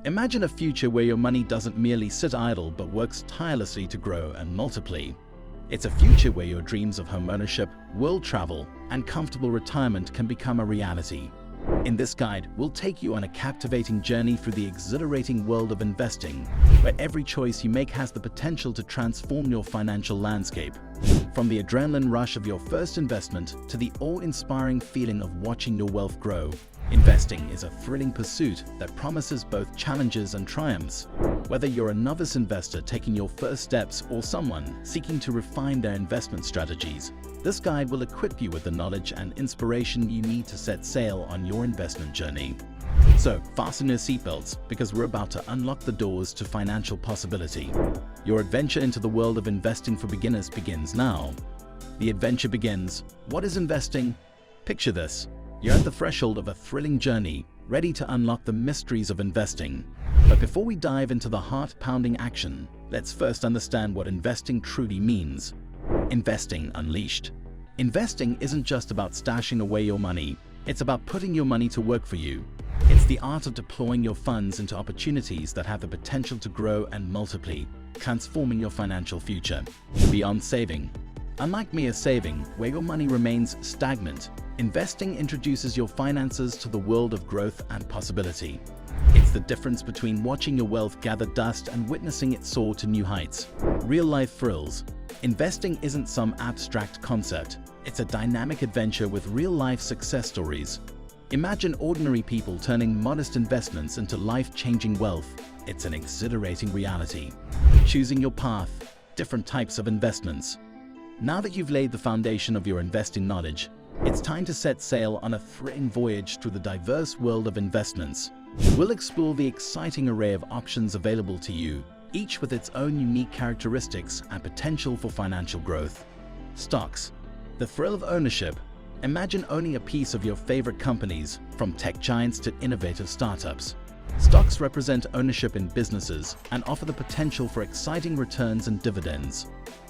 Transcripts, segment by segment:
Imagine a future where your money doesn't merely sit idle but works tirelessly to grow and multiply. It's a future where your dreams of home ownership, world travel, and comfortable retirement can become a reality. In this guide, we'll take you on a captivating journey through the exhilarating world of investing, where every choice you make has the potential to transform your financial landscape. From the adrenaline rush of your first investment to the awe-inspiring feeling of watching your wealth grow, investing is a thrilling pursuit that promises both challenges and triumphs. Whether you're a novice investor taking your first steps or someone seeking to refine their investment strategies, this guide will equip you with the knowledge and inspiration you need to set sail on your investment journey. So fasten your seatbelts, because we're about to unlock the doors to financial possibility. Your adventure into the world of investing for beginners begins now. The adventure begins. What is investing? Picture this. You're at the threshold of a thrilling journey, ready to unlock the mysteries of investing. But before we dive into the heart-pounding action, let's first understand what investing truly means. Investing Unleashed. Investing isn't just about stashing away your money. It's about putting your money to work for you. It's the art of deploying your funds into opportunities that have the potential to grow and multiply, transforming your financial future. Beyond saving. Unlike mere saving, where your money remains stagnant, investing introduces your finances to the world of growth and possibility. It's the difference between watching your wealth gather dust and witnessing it soar to new heights. Real-life thrills. Investing isn't some abstract concept. It's a dynamic adventure with real-life success stories. Imagine ordinary people turning modest investments into life-changing wealth. It's an exhilarating reality. Choosing your path. Different types of investments. Now that you've laid the foundation of your investing knowledge, it's time to set sail on a thrilling voyage through the diverse world of investments. We'll explore the exciting array of options available to you, each with its own unique characteristics and potential for financial growth. Stocks. The thrill of ownership. Imagine owning a piece of your favorite companies, from tech giants to innovative startups. Stocks represent ownership in businesses and offer the potential for exciting returns and dividends.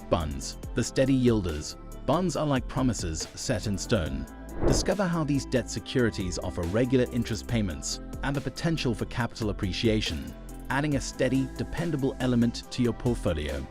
Bonds. The steady yielders. Bonds are like promises set in stone. Discover how these debt securities offer regular interest payments and the potential for capital appreciation, adding a steady, dependable element to your portfolio.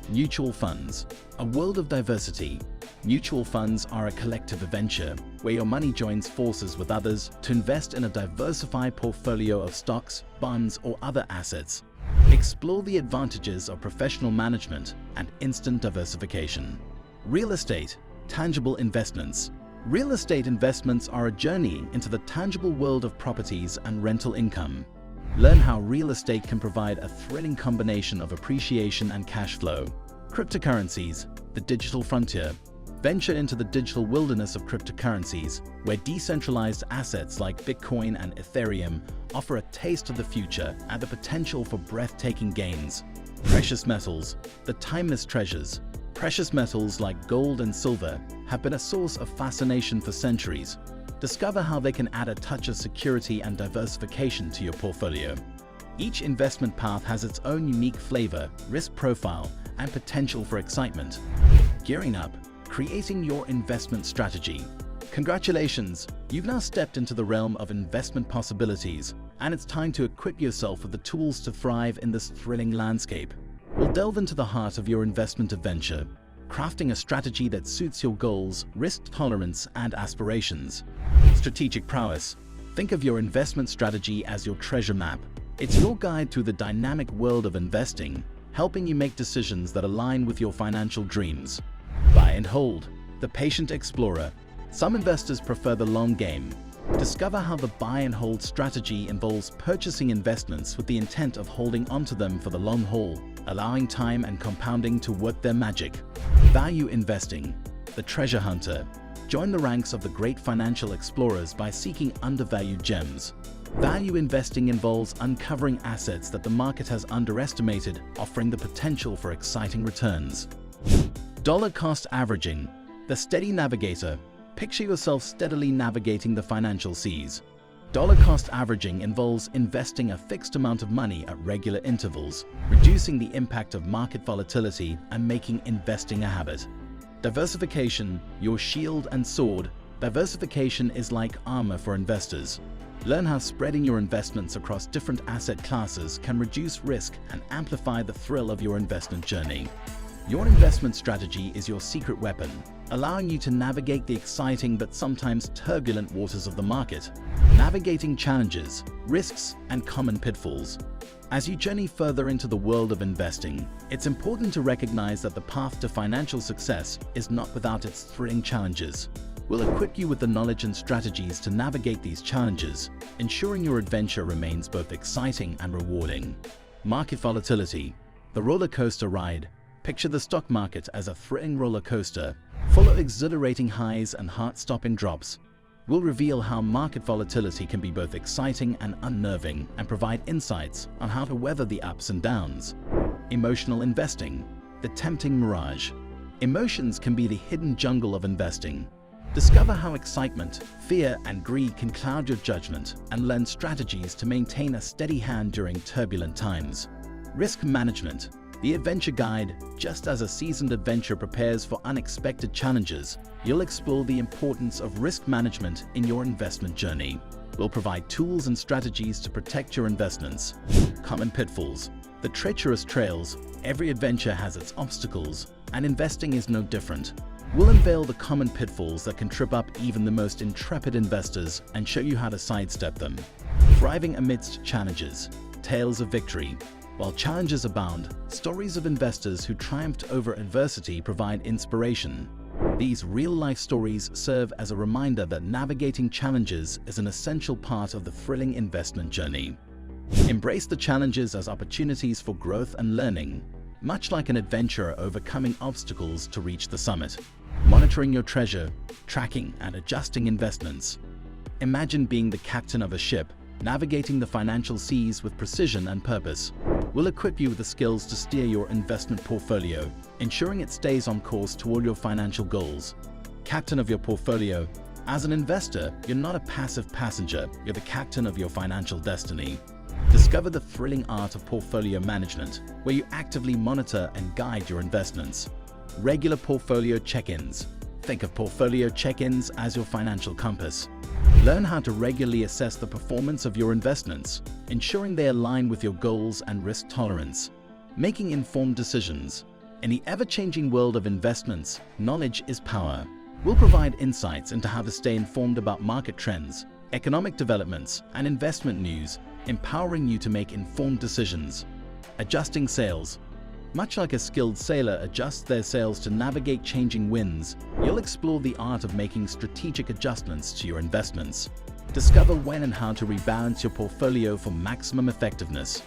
Mutual funds. A world of diversity. Mutual funds are a collective adventure where your money joins forces with others to invest in a diversified portfolio of stocks, bonds, or other assets. Explore the advantages of professional management and instant diversification. Real estate. Tangible investments. Real estate investments are a journey into the tangible world of properties and rental income. Learn how real estate can provide a thrilling combination of appreciation and cash flow. Cryptocurrencies. The digital frontier. Venture into the digital wilderness of cryptocurrencies, where decentralized assets like Bitcoin and Ethereum offer a taste of the future and the potential for breathtaking gains. Precious metals. The timeless treasures. Precious metals like gold and silver have been a source of fascination for centuries. Discover how they can add a touch of security and diversification to your portfolio. Each investment path has its own unique flavor, risk profile, and potential for excitement. Gearing up. Creating your investment strategy. Congratulations! You've now stepped into the realm of investment possibilities, and it's time to equip yourself with the tools to thrive in this thrilling landscape. We'll delve into the heart of your investment adventure, crafting a strategy that suits your goals, risk tolerance, and aspirations. Strategic prowess. Think of your investment strategy as your treasure map. It's your guide through the dynamic world of investing, helping you make decisions that align with your financial dreams. Buy and hold. The patient explorer. Some investors prefer the long game. Discover how the buy and hold strategy involves purchasing investments with the intent of holding onto them for the long haul, allowing time and compounding to work their magic. Value investing. The treasure hunter. Join the ranks of the great financial explorers by seeking undervalued gems. Value investing involves uncovering assets that the market has underestimated, offering the potential for exciting returns. Dollar cost averaging. The steady navigator. Picture yourself steadily navigating the financial seas. Dollar cost averaging involves investing a fixed amount of money at regular intervals, reducing the impact of market volatility and making investing a habit. Diversification, your shield and sword. Diversification is like armor for investors. Learn how spreading your investments across different asset classes can reduce risk and amplify the thrill of your investment journey. Your investment strategy is your secret weapon, allowing you to navigate the exciting but sometimes turbulent waters of the market, navigating challenges, risks, and common pitfalls. As you journey further into the world of investing, it's important to recognize that the path to financial success is not without its thrilling challenges. We'll equip you with the knowledge and strategies to navigate these challenges, ensuring your adventure remains both exciting and rewarding. Market volatility, the roller coaster ride. Picture the stock market as a thrilling roller coaster, full of exhilarating highs and heart-stopping drops. We'll reveal how market volatility can be both exciting and unnerving and provide insights on how to weather the ups and downs. Emotional investing, the tempting mirage. Emotions can be the hidden jungle of investing. Discover how excitement, fear, and greed can cloud your judgment and learn strategies to maintain a steady hand during turbulent times. Risk management, the adventure guide. Just as a seasoned adventurer prepares for unexpected challenges, you'll explore the importance of risk management in your investment journey. We'll provide tools and strategies to protect your investments. Common pitfalls, the treacherous trails. Every adventure has its obstacles, and investing is no different. We'll unveil the common pitfalls that can trip up even the most intrepid investors and show you how to sidestep them. Thriving amidst challenges, tales of victory. While challenges abound, stories of investors who triumphed over adversity provide inspiration. These real-life stories serve as a reminder that navigating challenges is an essential part of the thrilling investment journey. Embrace the challenges as opportunities for growth and learning, much like an adventurer overcoming obstacles to reach the summit. Monitoring your treasure, tracking and adjusting investments. Imagine being the captain of a ship, navigating the financial seas with precision and purpose. We'll equip you with the skills to steer your investment portfolio, ensuring it stays on course toward your financial goals. Captain of your portfolio. As an investor, you're not a passive passenger, you're the captain of your financial destiny. Discover the thrilling art of portfolio management, where you actively monitor and guide your investments. Regular portfolio check-ins. Think of portfolio check-ins as your financial compass. Learn how to regularly assess the performance of your investments, ensuring they align with your goals and risk tolerance. Making informed decisions. In the ever-changing world of investments, knowledge is power. We'll provide insights into how to stay informed about market trends, economic developments, and investment news, empowering you to make informed decisions. Adjusting sails. Much like a skilled sailor adjusts their sails to navigate changing winds, you'll explore the art of making strategic adjustments to your investments. Discover when and how to rebalance your portfolio for maximum effectiveness.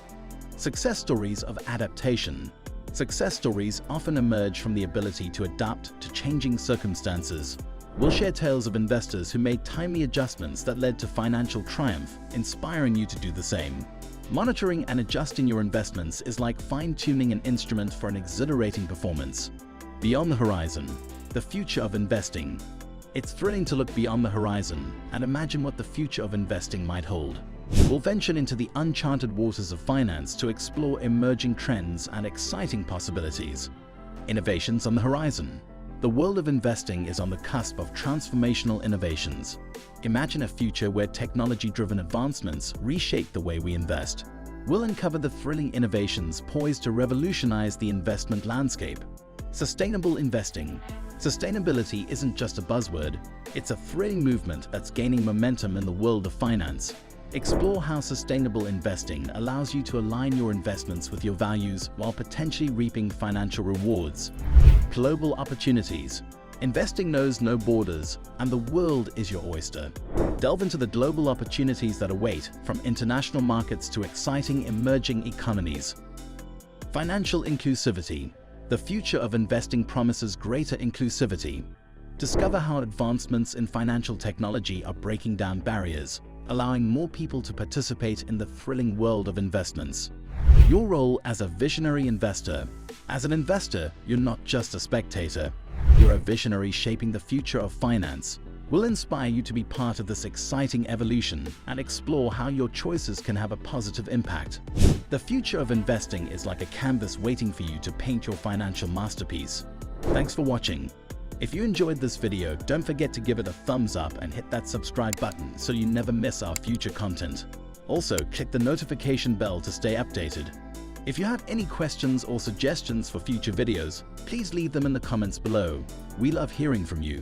Success stories of adaptation. Success stories often emerge from the ability to adapt to changing circumstances. We'll share tales of investors who made timely adjustments that led to financial triumph, inspiring you to do the same. Monitoring and adjusting your investments is like fine-tuning an instrument for an exhilarating performance. Beyond the horizon, the future of investing. It's thrilling to look beyond the horizon and imagine what the future of investing might hold. We'll venture into the uncharted waters of finance to explore emerging trends and exciting possibilities. Innovations on the horizon. The world of investing is on the cusp of transformational innovations. Imagine a future where technology-driven advancements reshape the way we invest. We'll uncover the thrilling innovations poised to revolutionize the investment landscape. Sustainable investing. Sustainability isn't just a buzzword, it's a thrilling movement that's gaining momentum in the world of finance. Explore how sustainable investing allows you to align your investments with your values while potentially reaping financial rewards. Global opportunities. Investing knows no borders, and the world is your oyster. Delve into the global opportunities that await, from international markets to exciting emerging economies. Financial inclusivity. The future of investing promises greater inclusivity. Discover how advancements in financial technology are breaking down barriers, allowing more people to participate in the thrilling world of investments. Your role as a visionary investor. As an investor, you're not just a spectator. You're a visionary shaping the future of finance. We'll inspire you to be part of this exciting evolution and explore how your choices can have a positive impact. The future of investing is like a canvas waiting for you to paint your financial masterpiece. Thanks for watching. If you enjoyed this video, don't forget to give it a thumbs up and hit that subscribe button so you never miss our future content. Also, click the notification bell to stay updated. If you have any questions or suggestions for future videos, please leave them in the comments below. We love hearing from you.